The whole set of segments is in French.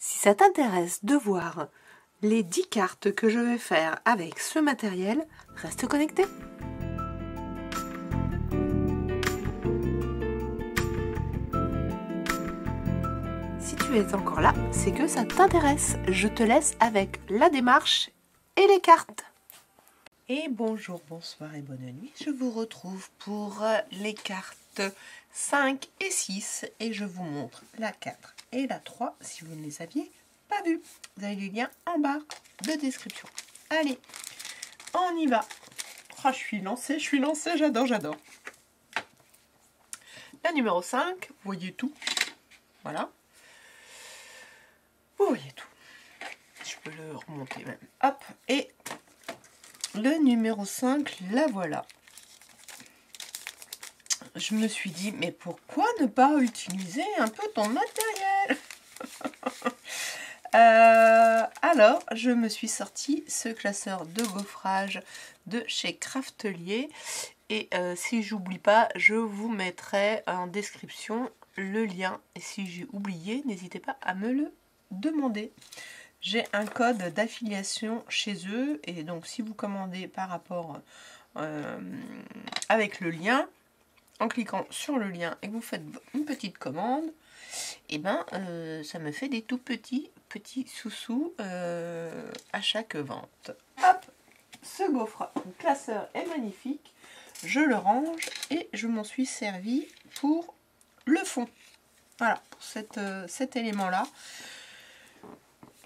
Si ça t'intéresse de voir les 10 cartes que je vais faire avec ce matériel, reste connecté. Si tu es encore là, c'est que ça t'intéresse. Je te laisse avec la démarche et les cartes. Et bonjour, bonsoir et bonne nuit. Je vous retrouve pour les cartes 5 et 6 et je vous montre la 4 et la 3 si vous ne les aviez pas vues. Vous avez les liens en bas de description. Allez, on y va. Oh, je suis lancée, j'adore. La numéro 5, vous voyez tout. Voilà. Vous voyez tout. Je peux le remonter même. Hop, et le numéro 5, la voilà. Je me suis dit, mais pourquoi ne pas utiliser un peu ton matériel? Alors, je me suis sorti ce classeur de gaufrage de chez Craftelier. Et si j'oublie pas, je vous mettrai en description le lien. Et si j'ai oublié, n'hésitez pas à me le demander. J'ai un code d'affiliation chez eux. Et donc, si vous commandez par rapport avec le lien, en cliquant sur le lien et que vous faites une petite commande, et ben ça me fait des tout petits sous-sous à chaque vente. Hop, ce gaufre classeur est magnifique. Je le range et je m'en suis servi pour le fond. Voilà, pour cet élément-là.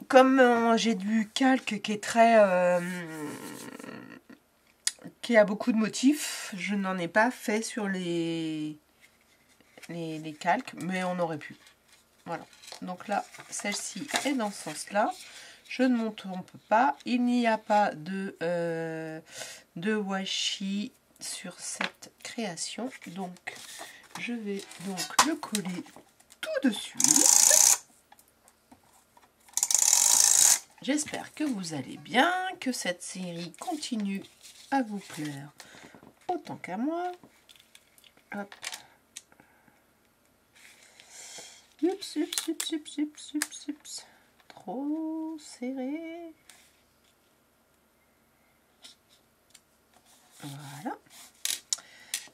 Comme j'ai du calque qui est très... qui a beaucoup de motifs, je n'en ai pas fait sur les calques, mais on aurait pu. Voilà, donc là, celle-ci est dans ce sens-là. Je ne m'en trompe pas. Il n'y a pas de washi sur cette création. Donc, je vais donc le coller tout de suite. J'espère que vous allez bien, que cette série continue à vous plaire autant qu'à moi. Hop. Ups. Trop serré. Voilà.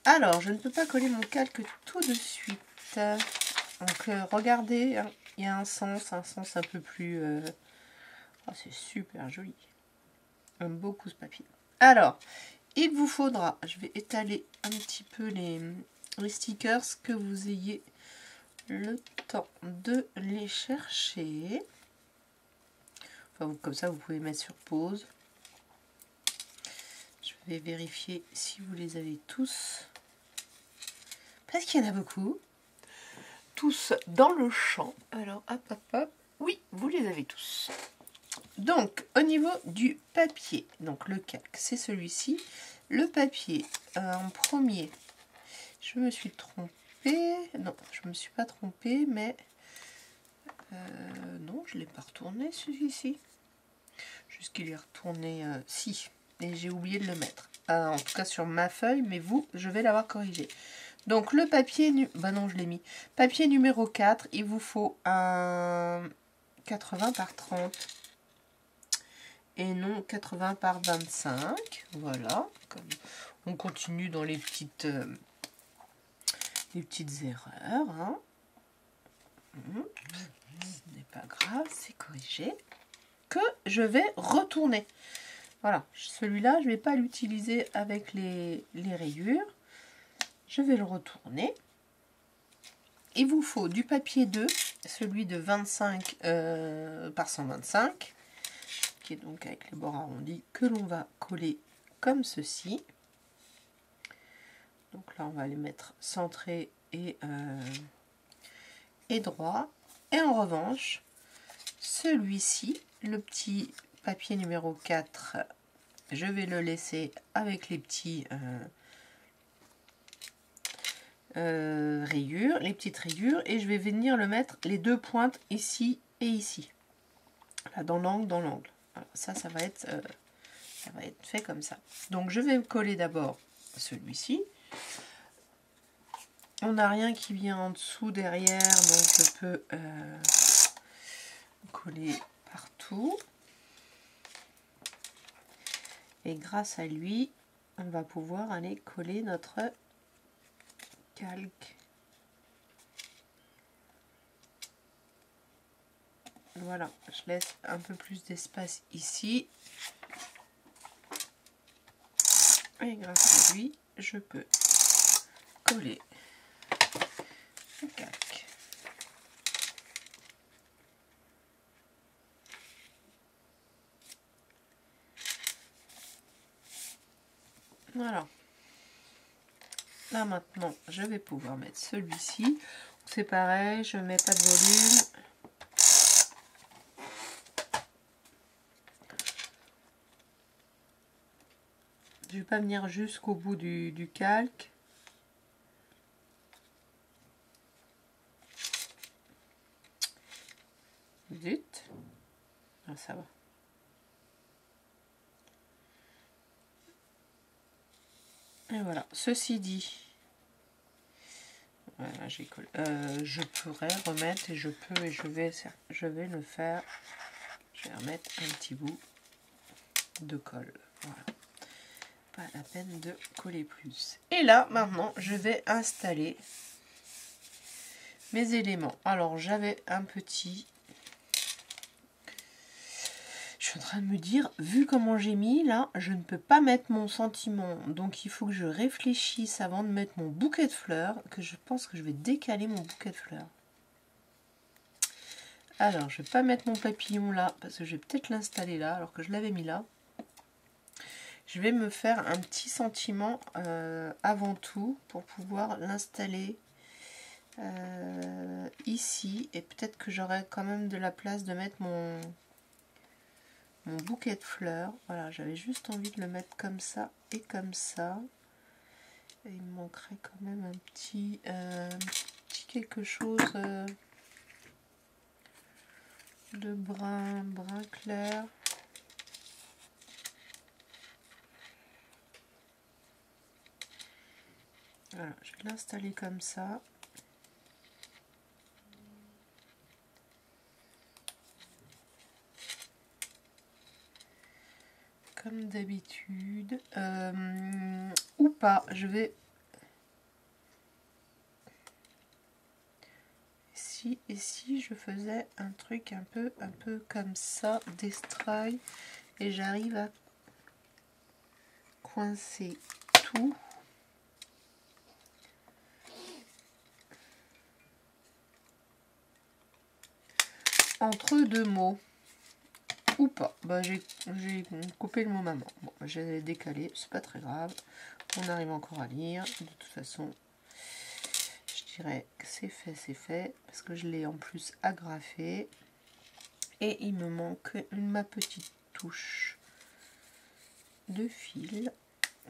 Alors, je ne peux pas coller mon calque tout de suite. Donc, regardez, hein, il y a un sens un peu plus... Oh, c'est super joli. J'aime beaucoup ce papier. Alors, il vous faudra, je vais étaler un petit peu les stickers, que vous ayez le temps de les chercher. Enfin, comme ça, vous pouvez mettre sur pause. Je vais vérifier si vous les avez tous. Parce qu'il y en a beaucoup. Tous dans le champ. Alors, hop. Oui, vous les avez tous. Donc, au niveau du papier, donc le calque, c'est celui-ci. Le papier, en premier, je me suis trompée. Non, je me suis pas trompée, mais... non, je ne l'ai pas retourné, celui-ci. Juste qu'il est retourné... si, et j'ai oublié de le mettre. En tout cas, sur ma feuille, mais vous, je vais l'avoir corrigé. Donc, le papier... Bah non, je l'ai mis. Papier numéro 4, il vous faut un 80 par 30. Et non 80 par 25. Voilà. Comme on continue dans les petites erreurs. Hein. Ce n'est pas grave, c'est corrigé. Que je vais retourner. Voilà. Celui-là, je ne vais pas l'utiliser avec les rayures. Je vais le retourner. Il vous faut du papier 2, celui de 25 par 125. Donc avec les bords arrondis, que l'on va coller comme ceci. Donc là on va les mettre centrés et droit. Et en revanche, celui-ci, le petit papier numéro 4, je vais le laisser avec les petits rayures, les petites rayures, et je vais venir le mettre les deux pointes ici et ici. Là, dans l'angle. Ça va être fait comme ça. Donc je vais coller d'abord celui-ci. On n'a rien qui vient en dessous derrière, donc je peux coller partout. Et grâce à lui, on va pouvoir aller coller notre calque. Voilà, je laisse un peu plus d'espace ici. Et grâce à lui, je peux coller le calque. Voilà. Là maintenant, je vais pouvoir mettre celui-ci. C'est pareil, je ne mets pas de volume. Je ne vais pas venir jusqu'au bout du calque. Zut. Ah, ça va. Et voilà. Ceci dit, voilà, j'ai collé. Je pourrais remettre et je peux et je vais le faire. Je vais remettre un petit bout de colle. Voilà. Pas la peine de coller plus. Et là, maintenant, je vais installer mes éléments. Alors, j'avais un petit... Je suis en train de me dire, vu comment j'ai mis, là, je ne peux pas mettre mon sentiment. Donc, il faut que je réfléchisse avant de mettre mon bouquet de fleurs, que je pense que je vais décaler mon bouquet de fleurs. Alors, je ne vais pas mettre mon papillon là, parce que je vais peut-être l'installer là, alors que je l'avais mis là. Je vais me faire un petit sentiment avant tout, pour pouvoir l'installer ici. Et peut-être que j'aurai quand même de la place de mettre mon bouquet de fleurs. Voilà, j'avais juste envie de le mettre comme ça et comme ça. Et il me manquerait quand même un petit quelque chose de brun clair. Voilà, je vais l'installer comme ça. Comme d'habitude. Ou pas, je vais... Et si je faisais un truc un peu comme ça, destroy, et j'arrive à coincer tout. Entre deux mots. Ou pas. Bah, j'ai coupé le mot maman. Bon, j'ai décalé, c'est pas très grave. On arrive encore à lire. De toute façon, je dirais que c'est fait, parce que je l'ai en plus agrafé. Et il me manque ma petite touche de fil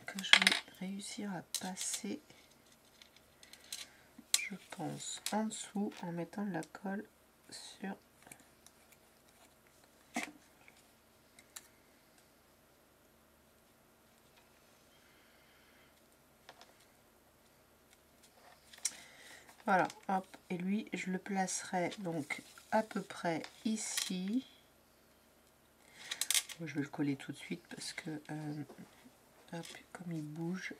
que je vais réussir à passer, je pense, en dessous en mettant de la colle sur... Voilà, hop, et lui, je le placerai donc à peu près ici. Je vais le coller tout de suite parce que, hop, comme il bouge.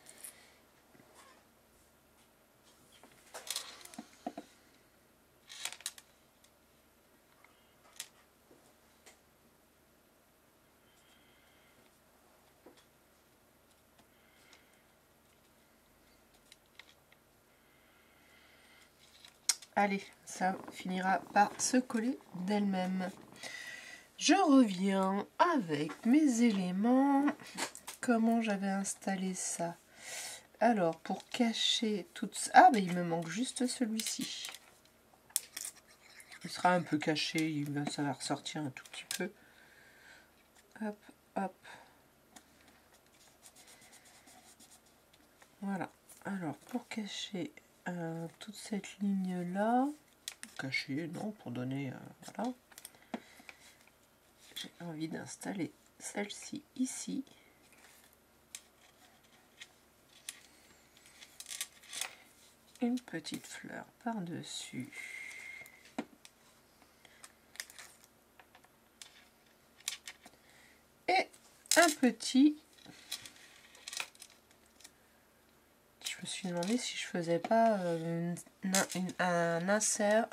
Allez, ça finira par se coller d'elle-même. Je reviens avec mes éléments. Comment j'avais installé ça? Alors, pour cacher tout ça... Ah, mais il me manque juste celui-ci. Il sera un peu caché, ça va ressortir un tout petit peu. Hop, hop. Voilà. Alors, pour cacher toute cette ligne-là... Cacher, non, pour donner... voilà. J'ai envie d'installer celle-ci ici. Une petite fleur par-dessus. un petit. Je me suis demandé si je faisais pas un insert.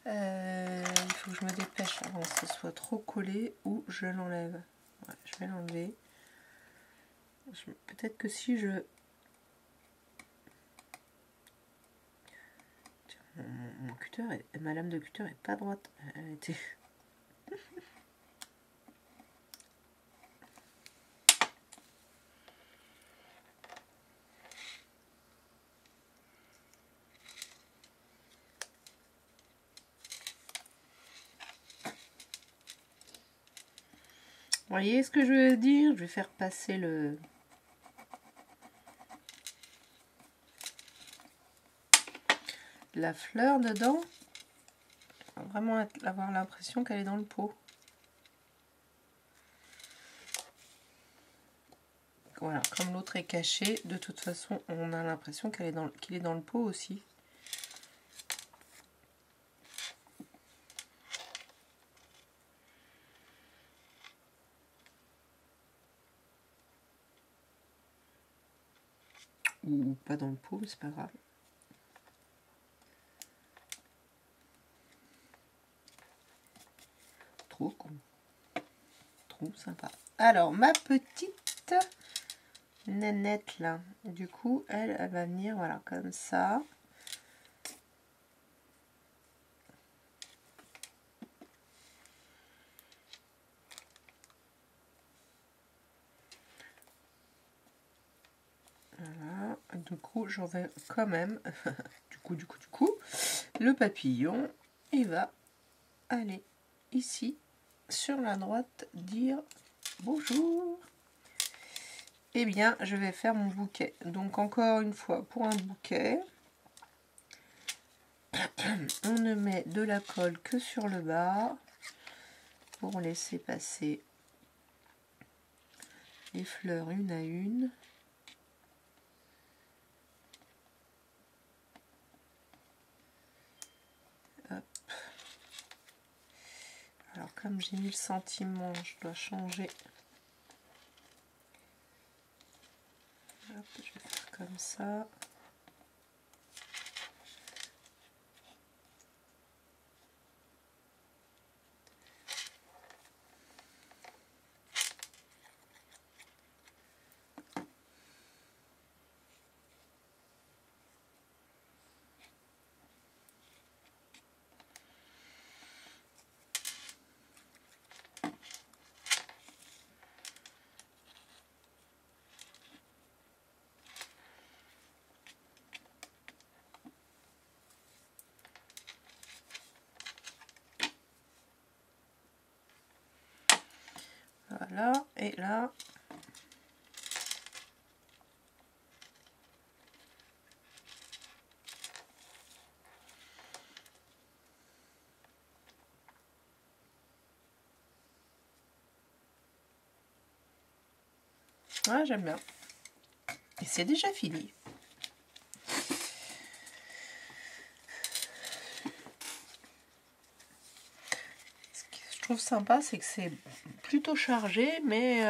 Il faut que je me dépêche avant que ce soit trop collé ou je l'enlève. Ouais, je vais l'enlever. Peut-être que si je... Mon cutter, ma lame de cutter est pas droite. Elle était... Vous voyez ce que je veux dire? Je vais faire passer la fleur dedans. Vraiment avoir l'impression qu'elle est dans le pot. Voilà, comme l'autre est caché, de toute façon, on a l'impression qu'il est dans le pot aussi. Ou pas dans le pot, c'est pas grave. Trop con. Trop sympa. Alors, ma petite nénette là, du coup, elle va venir, voilà, comme ça. Voilà, du coup, j'en vais quand même, du coup, le papillon, il va aller ici, sur la droite, dire bonjour. Eh bien, je vais faire mon bouquet. Donc, encore une fois, pour un bouquet, on ne met de la colle que sur le bas pour laisser passer les fleurs une à une. Hop. Alors, comme j'ai mis le sentiment, je dois changer. Hop, je vais faire comme ça. Voilà, et là, ouais, j'aime bien. Et c'est déjà fini. Ce que je trouve sympa, c'est que c'est plutôt chargé, mais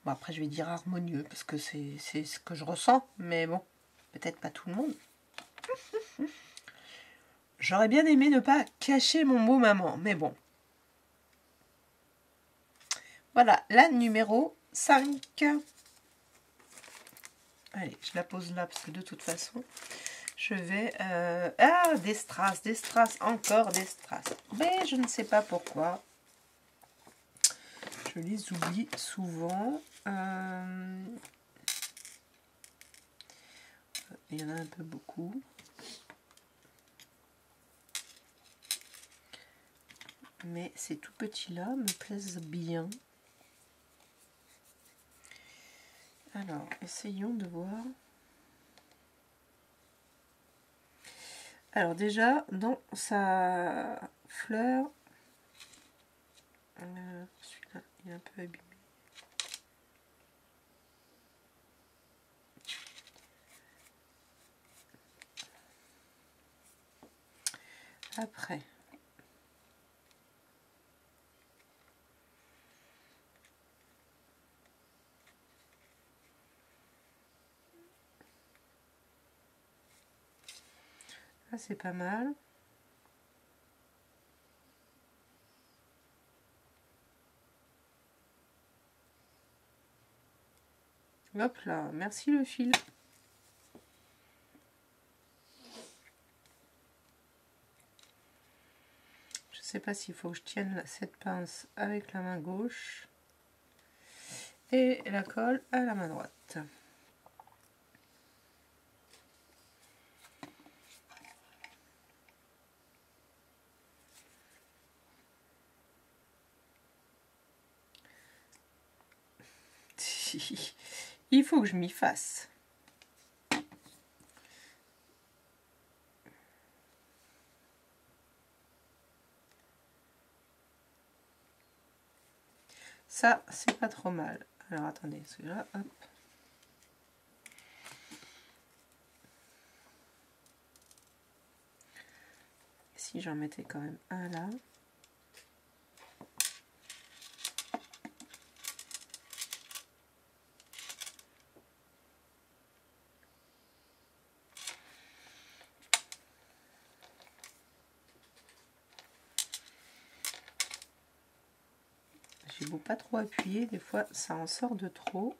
bon, après je vais dire harmonieux parce que c'est ce que je ressens, mais bon, peut-être pas tout le monde. J'aurais bien aimé ne pas cacher mon mot maman, mais bon. Voilà, la numéro 5. Allez, je la pose là parce que de toute façon, je vais... Ah, des strass, encore des strass. Mais je ne sais pas pourquoi. Je les oublie souvent. Il y en a un peu beaucoup. Mais ces tout petits là me plaisent bien. Alors, essayons de voir. Alors déjà, dans sa fleur, celui-là, il est un peu abîmé. Après, Ça, c'est pas mal. Hop là, merci le fil. Je sais pas s'il faut que je tienne cette pince avec la main gauche et la colle à la main droite. Il faut que je m'y fasse. Ça, c'est pas trop mal. Alors attendez, celui-là, hop. Si j'en mettais quand même un là. J'ai beau pas trop appuyer, des fois ça en sort de trop.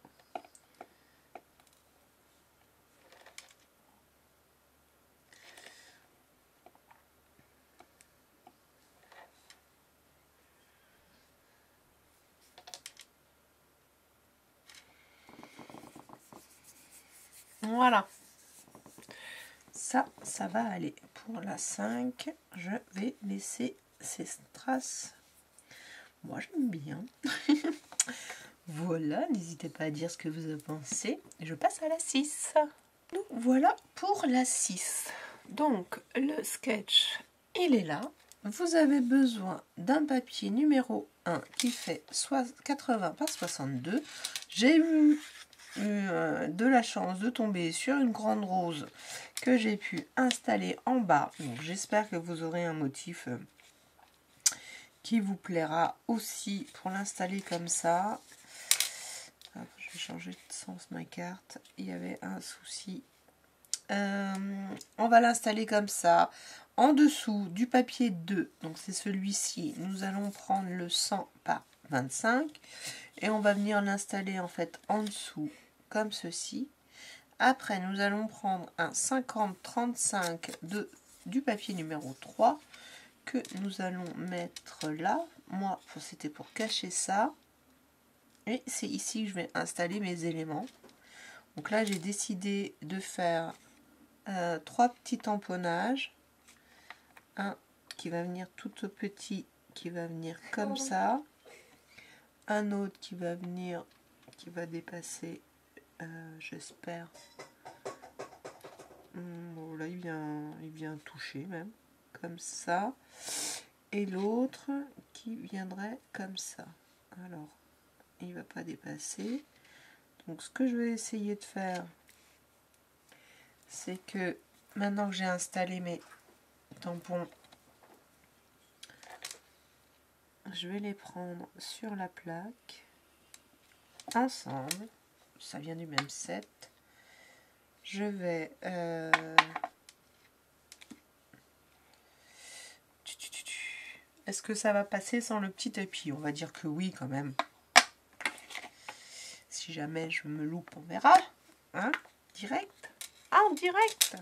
Voilà. Ça va aller. Pour la 5, je vais laisser ces strass. Moi, j'aime bien. Voilà, n'hésitez pas à dire ce que vous en pensez. Je passe à la 6. Nous voilà pour la 6. Donc, le sketch, il est là. Vous avez besoin d'un papier numéro 1 qui fait 80 par 62. J'ai eu de la chance de tomber sur une grande rose que j'ai pu installer en bas. J'espère que vous aurez un motif qui vous plaira aussi pour l'installer comme ça. Hop, je vais changer de sens ma carte. Il y avait un souci. On va l'installer comme ça. En dessous du papier 2, donc c'est celui-ci, nous allons prendre le 100 par 25 et on va venir l'installer en fait en dessous comme ceci. Après, nous allons prendre un 50-35 du papier numéro 3 que nous allons mettre là. Moi, c'était pour cacher ça. Et c'est ici que je vais installer mes éléments. Donc là, j'ai décidé de faire 3 petits tamponnages. Un qui va venir tout petit, qui va venir comme ça. Un autre qui va venir, qui va dépasser, j'espère. Bon, là, il vient toucher même, comme ça. Et l'autre qui viendrait comme ça. Alors, il ne va pas dépasser. Donc, ce que je vais essayer de faire, c'est que maintenant que j'ai installé mes tampons, je vais les prendre sur la plaque ensemble. Ça vient du même set. Je vais est-ce que ça va passer sans le petit tapis? On va dire que oui quand même. Si jamais je me loupe, on verra. Hein? Direct? Ah, en direct!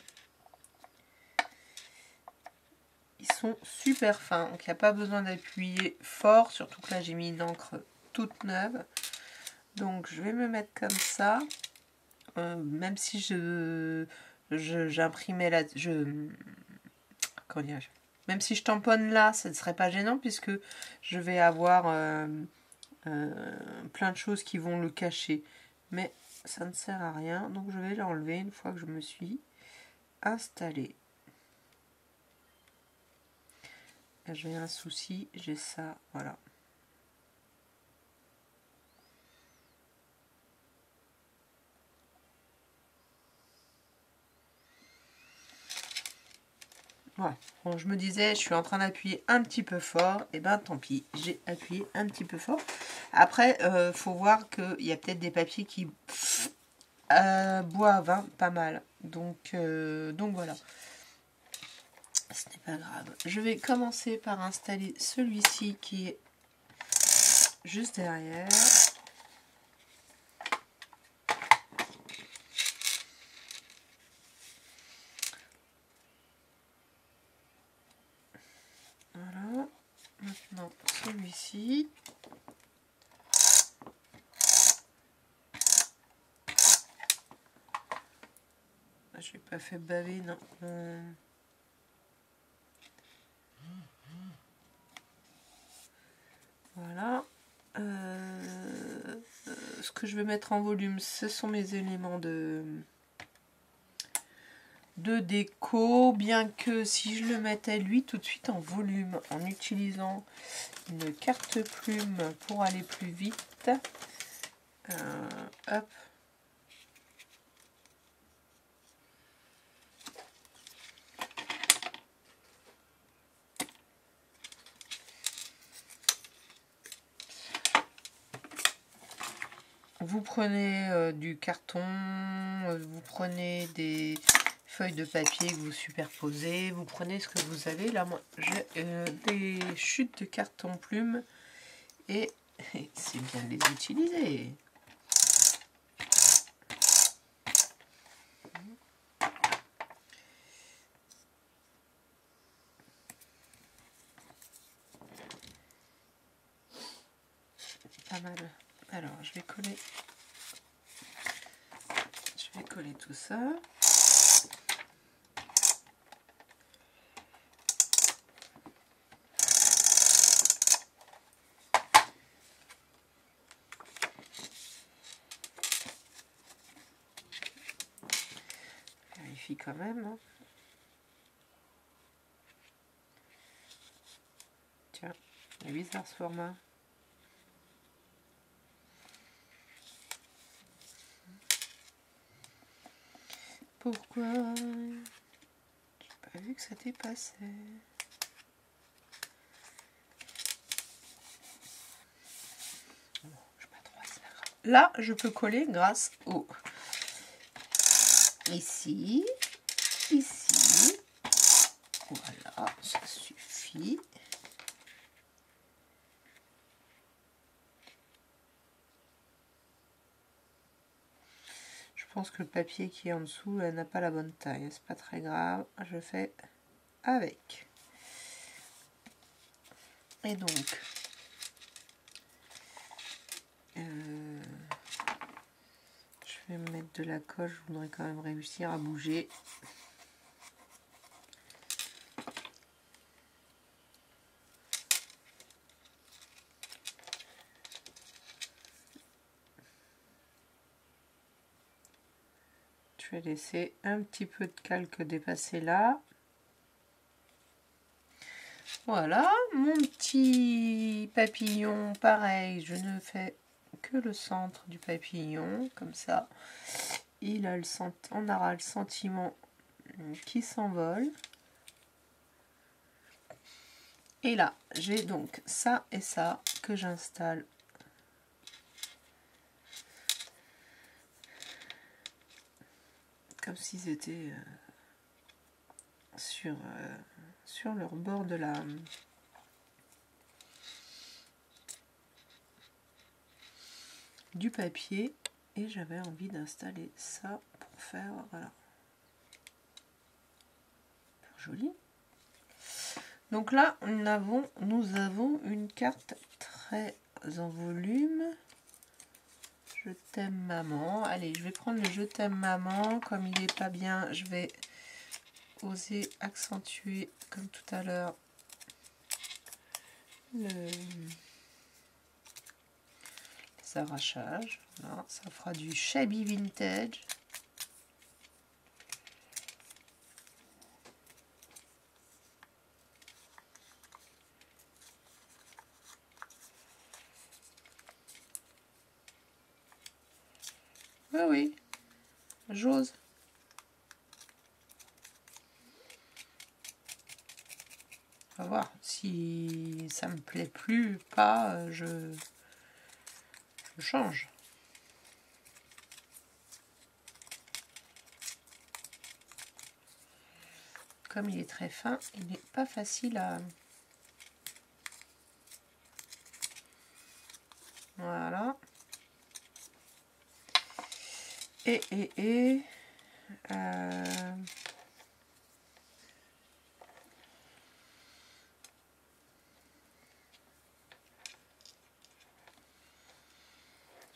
Ils sont super fins, donc il n'y a pas besoin d'appuyer fort, surtout que là j'ai mis une encre toute neuve. Donc je vais me mettre comme ça, même si j'imprimais là, même si je tamponne là, ça ne serait pas gênant puisque je vais avoir plein de choses qui vont le cacher. Mais ça ne sert à rien, donc je vais l'enlever une fois que je me suis installée. J'ai un souci, j'ai ça, voilà. Voilà. Bon, je me disais, je suis en train d'appuyer un petit peu fort, et ben tant pis, j'ai appuyé un petit peu fort. Après, faut voir qu'il y a peut-être des papiers qui boivent, hein, pas mal. Donc voilà. Ce n'est pas grave. Je vais commencer par installer celui-ci qui est juste derrière. Voilà. Maintenant celui-ci. Je n'ai pas fait baver, non. Voilà. Ce que je vais mettre en volume, ce sont mes éléments de déco, bien que si je le mettais lui tout de suite en volume, en utilisant une carte plume pour aller plus vite. Hop. Vous prenez du carton, vous prenez des feuilles de papier que vous superposez, vous prenez ce que vous avez. Là, moi, j'ai des chutes de carton plume et c'est bien de les utiliser. C'est pas mal. Alors, je vais coller tout ça. Vérifie quand même. Hein. Tiens, il est bizarre ce format. Pourquoi j'ai pas vu que ça dépassait? Bon, je sais pas trop, c'est pas grave. Là, je peux coller grâce au ici, ici. Voilà, ça suffit. Je pense que le papier qui est en dessous n'a pas la bonne taille. C'est pas très grave. Je fais avec. Et donc, je vais me mettre de la colle. Je voudrais quand même réussir à bouger. Je vais laisser un petit peu de calque dépasser là. Voilà, mon petit papillon, pareil, je ne fais que le centre du papillon, comme ça. On aura le sentiment qui s'envole. Et là, j'ai donc ça et ça que j'installe. Comme s'ils étaient sur leur bord de la... du papier. Et j'avais envie d'installer ça pour faire... voilà. Joli. Donc là, nous avons une carte très en volume. Je t'aime maman. Allez, je vais prendre le je t'aime maman. Comme il n'est pas bien, je vais oser accentuer, comme tout à l'heure, les arrachages. Voilà, ça fera du shabby vintage. Oui, oui, j'ose. On va voir si ça me plaît plus, pas, je change. comme il est très fin, il n'est pas facile à... Voilà. Et je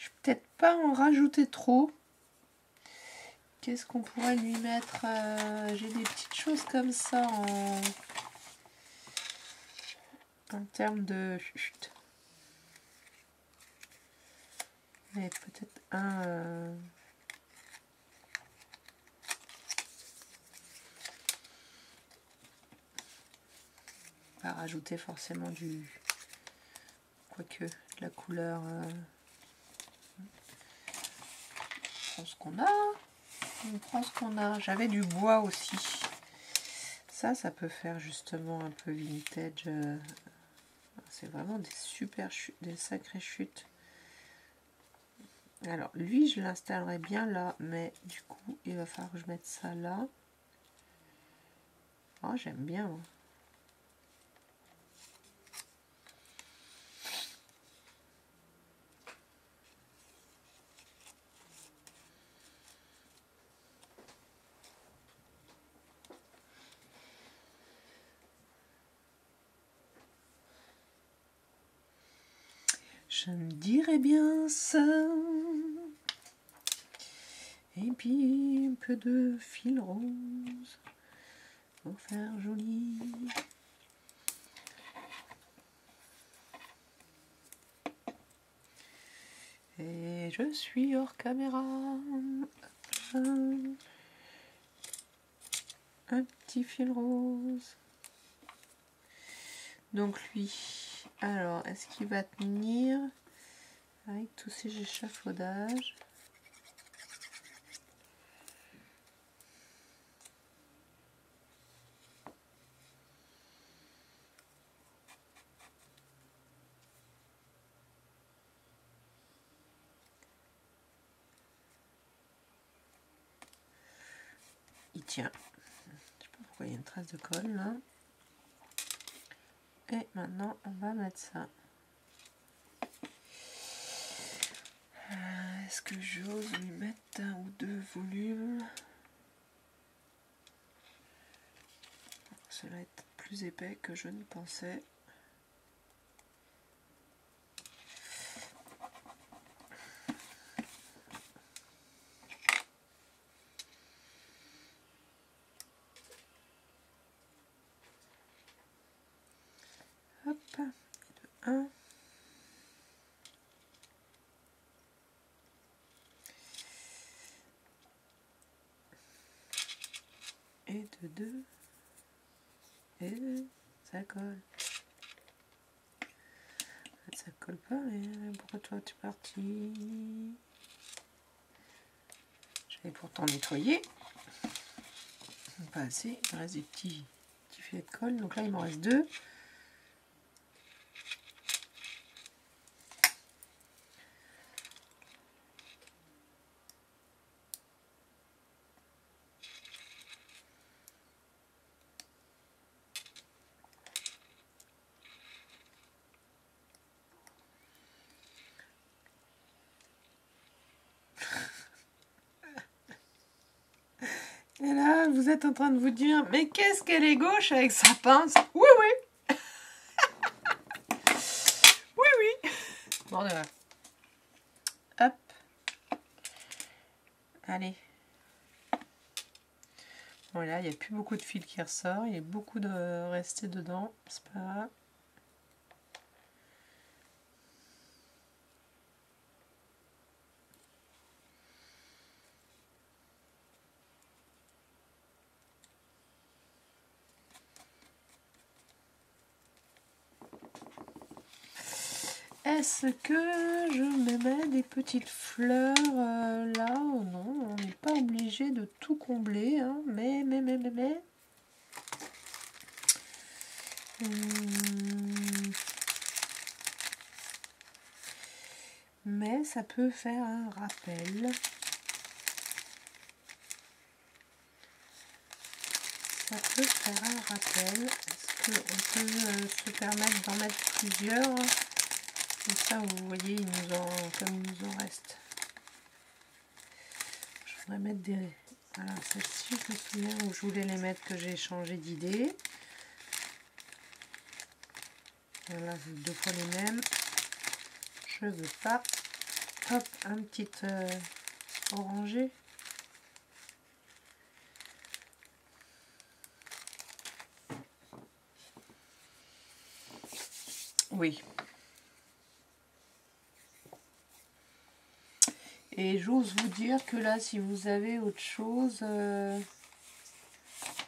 vais peut-être pas en rajouter trop. Qu'est-ce qu'on pourrait lui mettre? J'ai des petites choses comme ça en termes de... Mais peut-être un... Pas rajouter forcément du... Quoique, de la couleur... On prend ce qu'on a. On prend ce qu'on a. J'avais du bois aussi. Ça peut faire justement un peu vintage. C'est vraiment des super chutes, des sacrées chutes. Alors, lui, je l'installerai bien là, mais du coup, il va falloir que je mette ça là. Oh, j'aime bien. Hein. Je me dirais bien ça. Et puis un peu de fil rose pour faire joli. Et je suis hors caméra. Un petit fil rose. Donc lui, alors est-ce qu'il va tenir avec tous ces échafaudages? Il tient. Je sais pas pourquoi il y a une trace de colle là. Et maintenant on va mettre ça. Est-ce que j'ose lui mettre un ou deux volumes? Cela est plus épais que je ne pensais. Hop, de 1. Et de 2. Et ça colle. Ça colle pas, mais pourquoi toi tu es parti? J'avais pourtant nettoyé. Pas assez, il reste des petits filets de colle. Donc là il m'en reste 2. Et là, vous êtes en train de vous dire, mais qu'est-ce qu'elle est gauche avec sa pince? Oui, oui. Oui, oui. Bon, là. Hop. Allez. Voilà, il n'y a plus beaucoup de fil qui ressort. Il y a beaucoup de resté dedans. C'est pas grave. Est-ce que je me mets des petites fleurs là? Oh non, on n'est pas obligé de tout combler, hein. Mais. Mais ça peut faire un rappel. ça peut faire un rappel. Est-ce qu'on peut se permettre d'en mettre plusieurs? Comme ça, vous voyez, comme il nous en reste. Je voudrais mettre des... Voilà, celle-ci, je me souviens où je voulais les mettre, que j'ai changé d'idée. Voilà, deux fois les mêmes. Je veux pas. Hop, un petit orangé. Oui. Et j'ose vous dire que là, si vous avez autre chose,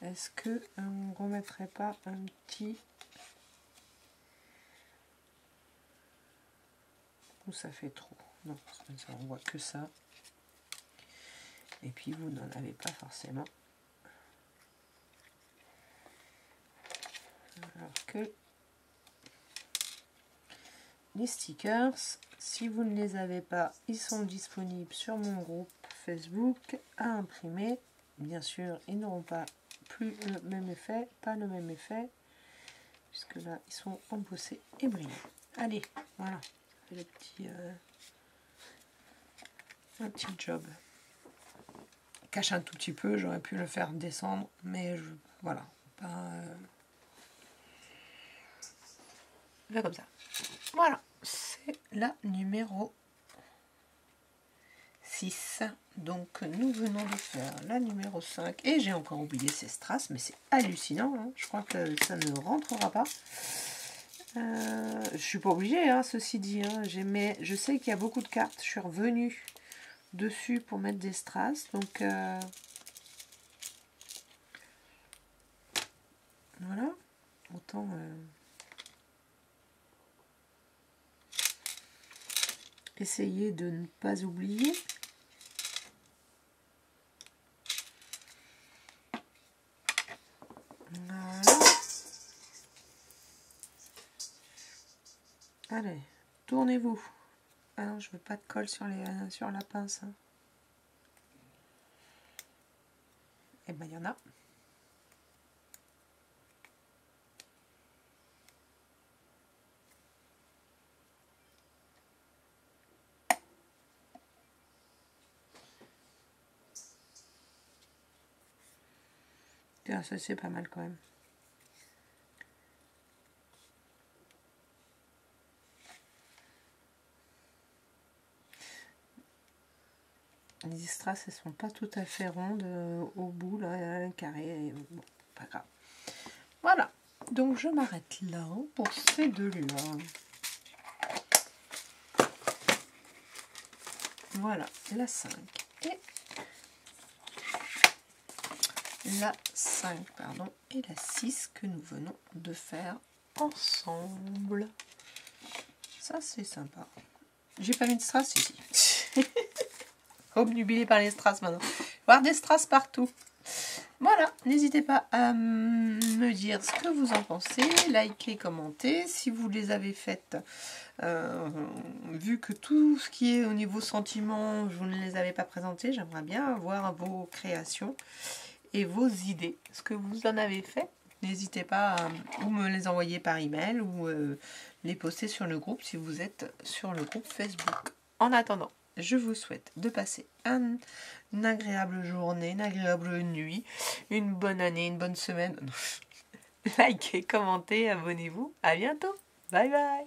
est-ce que on ne remettrait pas un petit... Ou ça fait trop? Non, ça, on voit que ça. Et puis vous n'en avez pas forcément. Alors que les stickers, si vous ne les avez pas, ils sont disponibles sur mon groupe Facebook à imprimer. Bien sûr, ils n'auront pas plus le même effet, puisque là, ils sont embossés et brillants. Allez, voilà, le petit, un petit job. Cache un tout petit peu, j'aurais pu le faire descendre, mais voilà, pas... Là, comme ça. Voilà, c'est la numéro 6. Donc, nous venons de faire la numéro 5. Et j'ai encore oublié ces strass, mais c'est hallucinant. Hein. Je crois que ça ne rentrera pas. Je suis pas obligée, hein, ceci dit. Hein. Je sais qu'il y a beaucoup de cartes. Je suis revenue dessus pour mettre des strass. Donc, voilà. Autant... essayer de ne pas oublier. Voilà. Allez, tournez-vous. Ah non, je veux pas de colle sur la pince. Hein. Et ben, il y en a. Ça, c'est pas mal quand même. Les strass, elles sont pas tout à fait rondes au bout, là, carré. Bon, pas grave. Voilà. Donc, je m'arrête là pour ces deux-là. Voilà, la 5 et la 5, pardon, et la 6 que nous venons de faire ensemble. Ça, c'est sympa. J'ai pas mis de strass ici. Obnubilé par les strass maintenant. Voir des strass partout. Voilà, n'hésitez pas à me dire ce que vous en pensez, likez, commentez. Si vous les avez faites, vu que tout ce qui est au niveau sentiment, vous ne les avez pas présentés, j'aimerais bien voir vos créations et vos idées. Ce que vous en avez fait, n'hésitez pas à ou me les envoyer par email ou les poster sur le groupe si vous êtes sur le groupe Facebook. En attendant, je vous souhaite de passer une agréable journée, une agréable nuit, une bonne année, une bonne semaine. Likez, commentez, abonnez-vous. À bientôt. Bye bye.